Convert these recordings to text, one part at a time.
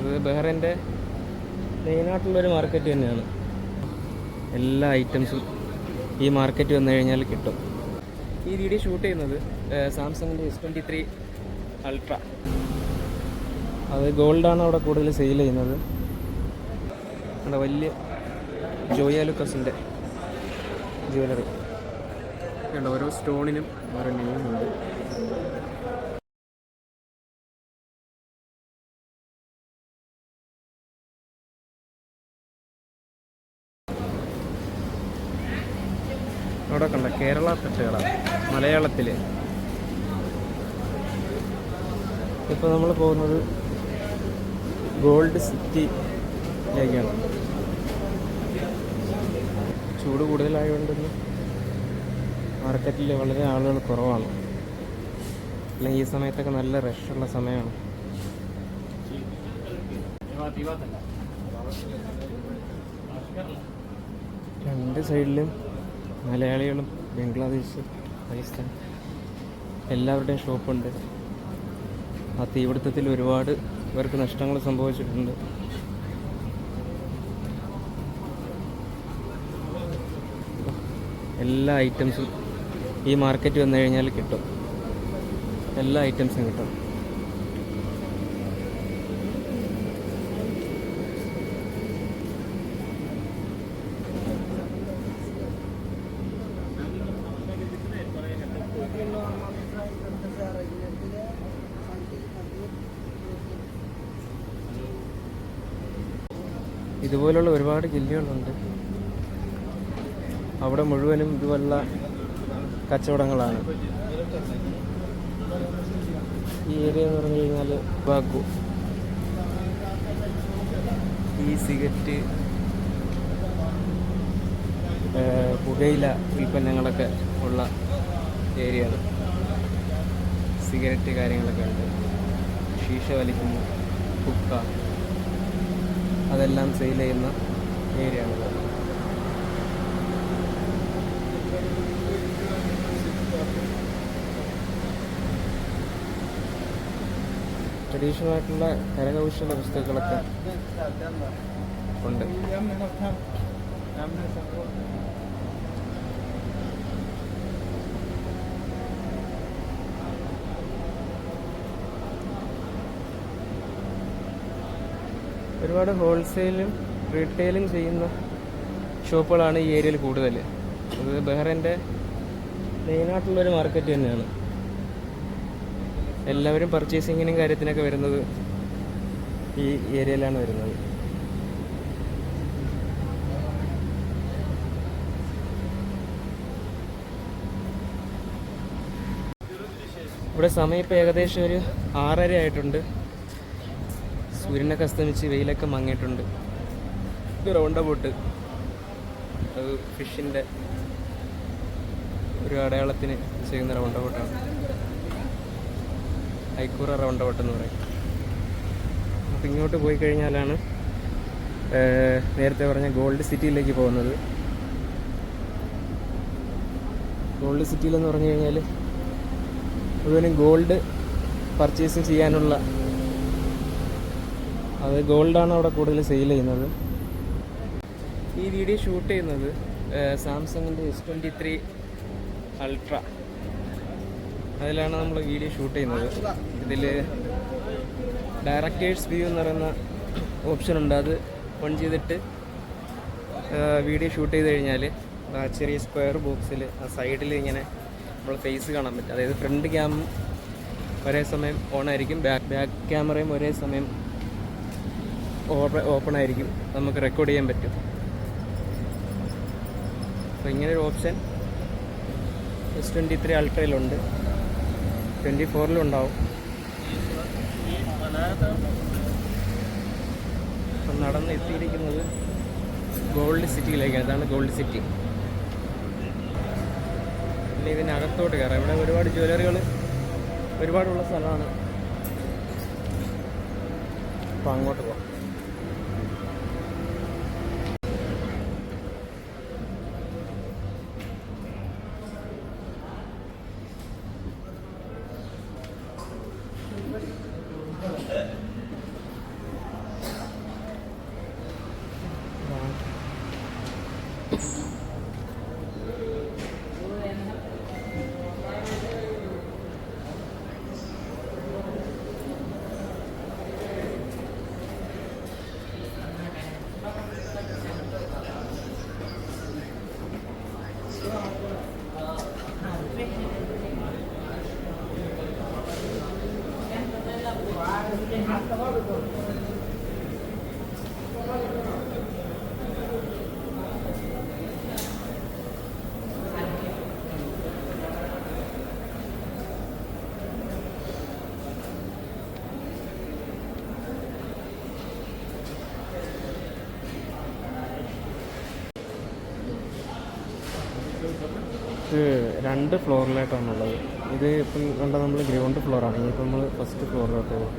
അത് ബഹ്റൈൻ്റെ മെയിനായിട്ടുള്ളൊരു മാർക്കറ്റ് തന്നെയാണ്. എല്ലാ ഐറ്റംസും ഈ മാർക്കറ്റ് വന്നു കഴിഞ്ഞാൽ കിട്ടും. ഈ വീഡിയോ ഷൂട്ട് ചെയ്യുന്നത് സാംസങ്ങിൻ്റെ S23 അൾട്ര. അത് ഗോൾഡാണ് അവിടെ കൂടുതൽ സെയിൽ ചെയ്യുന്നത്. അവിടെ വലിയ ജോയ ലുക്കസിൻ്റെ ജ്വല്ലറി ഉണ്ട്. ഓരോ സ്റ്റോണിനും ഓരോ നെയിമുണ്ട്. അവിടെ കണ്ട കേരള തട്ടുകളാണ് മലയാളത്തിൽ. ഇപ്പോൾ നമ്മൾ പോകുന്നത് ഗോൾഡ് സിറ്റിയിലേക്കാണ്. ചൂട് കൂടുതലായതുകൊണ്ടൊന്നും മാർക്കറ്റിൽ വളരെ ആളുകൾ കുറവാണ്. അല്ലെങ്കിൽ ഈ സമയത്തൊക്കെ നല്ല റഷുള്ള സമയമാണ്. രണ്ട് സൈഡിലും മലയാളികളും ബംഗ്ലാദേശ്, പാകിസ്ഥാൻ എല്ലാവരുടെയും ഷോപ്പുണ്ട്. ആ തീപിടുത്തത്തിൽ ഒരുപാട് പേർക്ക് നഷ്ടങ്ങൾ സംഭവിച്ചിട്ടുണ്ട്. എല്ലാ ഐറ്റംസും ഈ മാർക്കറ്റ് വന്നു കഴിഞ്ഞാൽ കിട്ടും. എല്ലാ ഐറ്റംസും കിട്ടും. ഇതുപോലുള്ള ഒരുപാട് ജില്ലകളുണ്ട്. അവിടെ മുഴുവനും ഇതുപോലുള്ള കച്ചവടങ്ങളാണ്. ഈ ഏരിയ എന്ന് പറഞ്ഞു കഴിഞ്ഞാൽ ബാഗു, ഈ സിഗരറ്റ്, പുകയില ഉൽപ്പന്നങ്ങളൊക്കെ ഉള്ള ഏരിയയാണ്. സിഗരറ്റ് കാര്യങ്ങളൊക്കെ ഉണ്ട്. ഷീഷ വലിക്കുന്നു, കുക്ക, അതെല്ലാം സെയിൽ ചെയ്യുന്ന ഏരിയയാണിത്. ട്രഡീഷണൽ ആയിട്ടുള്ള കരകൗശല വസ്തുക്കളൊക്കെ ഉണ്ട്. ഒരുപാട് ഹോൾസെയിലും റീറ്റെയിലും ചെയ്യുന്ന ഷോപ്പുകളാണ് ഈ ഏരിയയിൽ കൂടുതൽ. അത് ബഹ്റൈൻ്റെ മെയിനായിട്ടുള്ളൊരു മാർക്കറ്റ് തന്നെയാണ്. എല്ലാവരും പർച്ചേസിങ്ങിനും കാര്യത്തിനൊക്കെ വരുന്നത് ഈ ഏരിയയിലാണ് വരുന്നത്. ഇവിടെ സമയം ഇപ്പോൾ ഏകദേശം ഒരു 6:30 ആയിട്ടുണ്ട്. സൂര്യനൊക്കെ അസ്തമിച്ച് വെയിലൊക്കെ മങ്ങിയിട്ടുണ്ട്. ഇത് റൗണ്ട ബോട്ട്, അത് ഫിഷിൻ്റെ ഒരു അടയാളത്തിന് ചെയ്യുന്ന റൗണ്ട ബോട്ടാണ്. ഐക്കൂറ റൗണ്ട ബോട്ട് എന്ന് പറയും. അപ്പം ഇങ്ങോട്ട് പോയി കഴിഞ്ഞാലാണ് നേരത്തെ പറഞ്ഞ ഗോൾഡ് സിറ്റിയിലേക്ക് പോകുന്നത്. ഗോൾഡ് സിറ്റിയിലെന്ന് പറഞ്ഞു കഴിഞ്ഞാൽ മുഴുവനും ഗോൾഡ് പർച്ചേസിങ് ചെയ്യാനുള്ള, അത് ഗോൾഡാണ് അവിടെ കൂടുതൽ സെയിൽ ചെയ്യുന്നത്. ഈ വീഡിയോ ഷൂട്ട് ചെയ്യുന്നത് സാംസങ്ങിൻ്റെ S23 അൾട്ര. അതിലാണ് നമ്മൾ വീഡിയോ ഷൂട്ട് ചെയ്യുന്നത്. ഇതിൽ ഡയറക്റ്റേഴ്സ് വ്യൂ എന്ന് പറയുന്ന ഓപ്ഷൻ ഉണ്ട്. അത് ഓൺ ചെയ്തിട്ട് വീഡിയോ ഷൂട്ട് ചെയ്ത് കഴിഞ്ഞാൽ ആ ചെറിയ സ്ക്വയർ ബോക്സിൽ ആ സൈഡിൽ ഇങ്ങനെ നമ്മൾ ഫേസ് കാണാൻ പറ്റും. അതായത് ഫ്രണ്ട് ക്യാം ഒരേ സമയം ഓൺ ആയിരിക്കും, ബാക്ക് ക്യാമറയും ഒരേ സമയം ഓപ്പൺ ആയിരിക്കും. നമുക്ക് റെക്കോർഡ് ചെയ്യാൻ പറ്റും. അപ്പോൾ ഇങ്ങനൊരു ഓപ്ഷൻ S23 അൾട്രയിലുണ്ട്, 24-ലും ഉണ്ടാവും. അപ്പം നടന്ന് എത്തിയിരിക്കുന്നത് ഗോൾഡ് സിറ്റിയിലേക്കാണ്. ഇതാണ് ഗോൾഡ് സിറ്റി. പിന്നെ ഇതിനകത്തോട്ട് കയറാം. ഇവിടെ ഒരുപാട് ജ്വല്ലറികൾ ഒരുപാടുള്ള സ്ഥലമാണ്. അപ്പോൾ അങ്ങോട്ട് പോകാം. ഇത് 2 ഫ്ലോറിലായിട്ടാണുള്ളത്. ഇത് ഇപ്പം കണ്ട നമ്മൾ ഗ്രൗണ്ട് ഫ്ലോറാണ്. ഇനിയിപ്പോൾ നമ്മൾ ഫസ്റ്റ് ഫ്ലോറിലോട്ട് പോകും.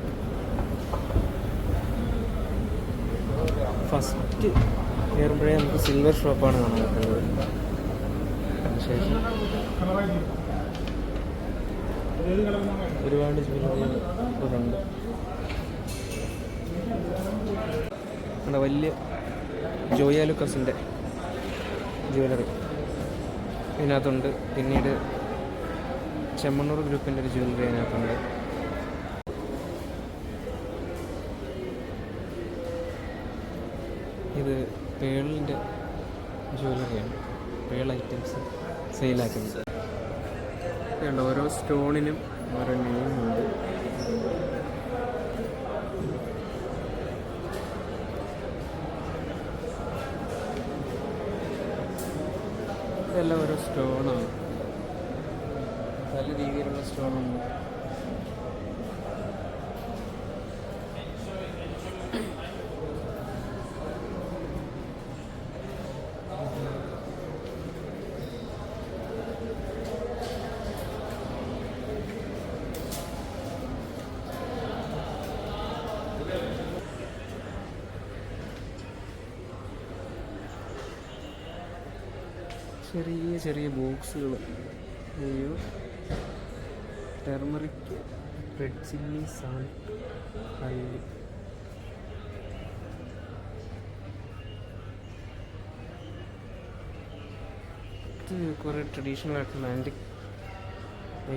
ഫസ്റ്റ് കയറുമ്പോഴേ നമുക്ക് സിൽവർ ഷോപ്പാണ് കാണാൻ പറ്റുന്നത്. അതിനുശേഷം ഒരുപാട് ജ്വല്ലറികളുണ്ട്. അവിടെ വലിയ ജോയ ലൂക്കസിൻ്റെ ജ്വല്ലറി ഇതിനകത്തുണ്ട്. പിന്നീട് ചെമ്മണ്ണൂർ ഗ്രൂപ്പിൻ്റെ ഒരു ജ്വല്ലറി അതിനകത്തുണ്ട്. ഇത് പേളിൻ്റെ ജ്വല്ലറിയാണ്. Pearl items സെയിലാക്കുന്നത്. ഇതുണ്ട്, ഓരോ സ്റ്റോണിനും ഓരോ നെയിമുണ്ട്. ഇതെല്ലാം ഓരോ സ്റ്റോണാണ്. പല രീതിയിലുള്ള സ്റ്റോണുണ്ട്. ചെറിയ ചെറിയ ബോക്സുകൾ. അയ്യോ, turmeric, red chilli, salt, haldi. ഇത് കുറേ ട്രഡീഷണൽ ആയിട്ടുള്ള ആൻറ്റിക്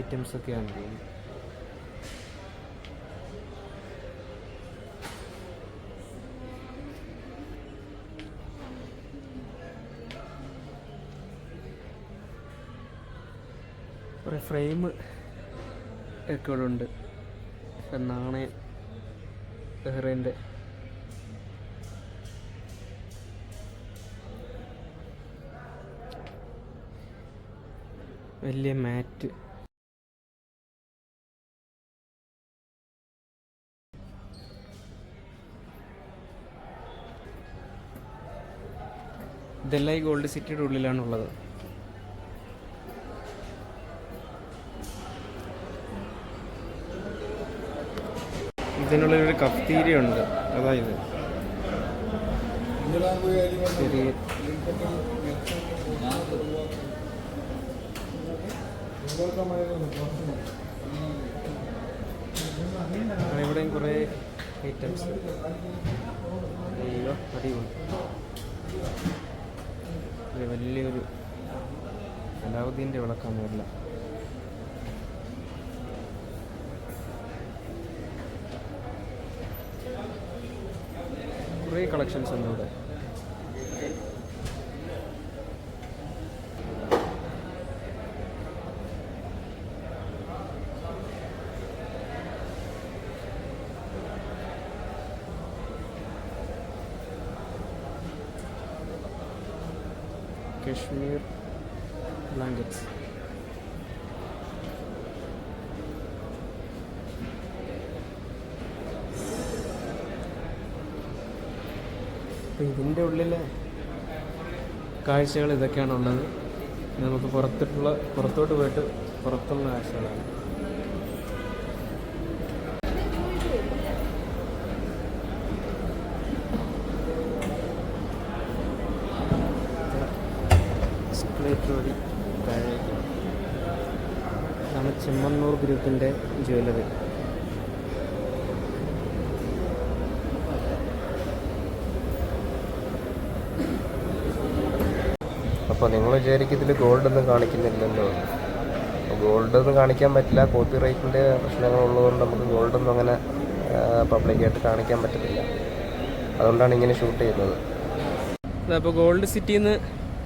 ഐറ്റംസ് ഒക്കെയാണ് തോന്നുന്നത്. കുറേ ഫ്രെയിം ഒക്കെ ഇവിടെ ഉണ്ട്. നാണയം, ബഹ്റൈൻ്റെ വലിയ മാറ്റ്. ഇതെല്ലാം ഈ ഗോൾഡ് സിറ്റിയുടെ ഉള്ളിലാണുള്ളത്. ഇതിനുള്ളൊരു കഫ്തീരിയ ഉണ്ട്. അതായത് ചെറിയ ഇവിടെയും കുറേ ഐറ്റംസ്. അയ്യോ, അടിപൊളി. വലിയൊരു അലാവുദ്ദീൻ്റെ വിളക്കാണ് എല്ലാം. കുറേ കളക്ഷൻസ് ഉണ്ട് ഇവിടെ. കശ്മീർ ബ്ലാങ്കറ്റ്സ്. അപ്പോൾ ഇതിൻ്റെ ഉള്ളിലെ കാഴ്ചകൾ ഇതൊക്കെയാണുള്ളത്. നമുക്ക് പുറത്തോട്ട് പോയിട്ട് പുറത്തുള്ള കാഴ്ചകളാണ്. എസ്കലേറ്റർ താഴേക്ക്. ഇതാണ് ചെമ്മണ്ണൂർ ഗ്രൂപ്പിൻ്റെ ജ്വല്ലറി. അപ്പോൾ നിങ്ങൾ വിചാരിക്കും ഇതിൽ ഗോൾഡൊന്നും കാണിക്കുന്നില്ലല്ലോ. ഗോൾഡൊന്നും കാണിക്കാൻ പറ്റില്ല. കോപ്പി റൈറ്റിൻ്റെ പ്രശ്നങ്ങളുള്ളതുകൊണ്ട് നമുക്ക് ഗോൾഡൊന്നും അങ്ങനെ പബ്ലിക്കായിട്ട് കാണിക്കാൻ പറ്റത്തില്ല. അതുകൊണ്ടാണ് ഇങ്ങനെ ഷൂട്ട് ചെയ്യുന്നത്. അപ്പോൾ ഗോൾഡ് സിറ്റിയിൽ നിന്ന്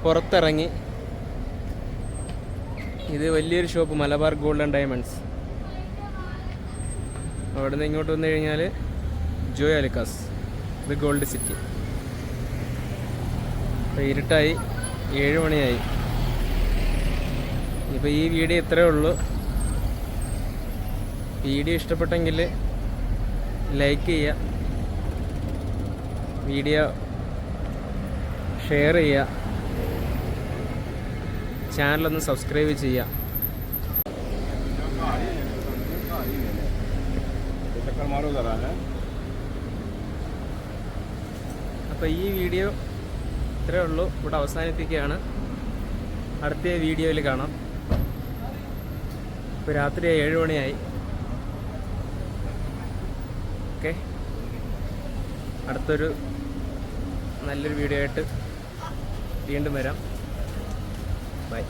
പുറത്തിറങ്ങി ഇത് വലിയൊരു shop, Malabar gold and diamonds. അവിടെ നിന്ന് ഇങ്ങോട്ട് വന്നു കഴിഞ്ഞാൽ ജോയ ലൂക്കാസ്. ഇത് ഗോൾഡ് സിറ്റി. അപ്പോൾ ഇരുട്ടായി, 7 മണിയായി. ഇപ്പോൾ ഈ വീഡിയോ ഇത്രയേ ഉള്ളൂ. വീഡിയോ ഇഷ്ടപ്പെട്ടെങ്കിൽ ലൈക്ക് ചെയ്യുക, വീഡിയോ ഷെയർ ചെയ്യുക, ചാനലൊന്ന് സബ്സ്ക്രൈബ് ചെയ്യുക. അപ്പോൾ ഈ വീഡിയോ ഇത്രയേ ഉള്ളൂ, ഇവിടെ അവസാനിപ്പിക്കുകയാണ്. അടുത്ത വീഡിയോയിൽ കാണാം. ഇപ്പോൾ രാത്രി 7 മണിയായി. ഓക്കെ, അടുത്തൊരു നല്ലൊരു വീഡിയോ ആയിട്ട് വീണ്ടും വരാം. ബൈ.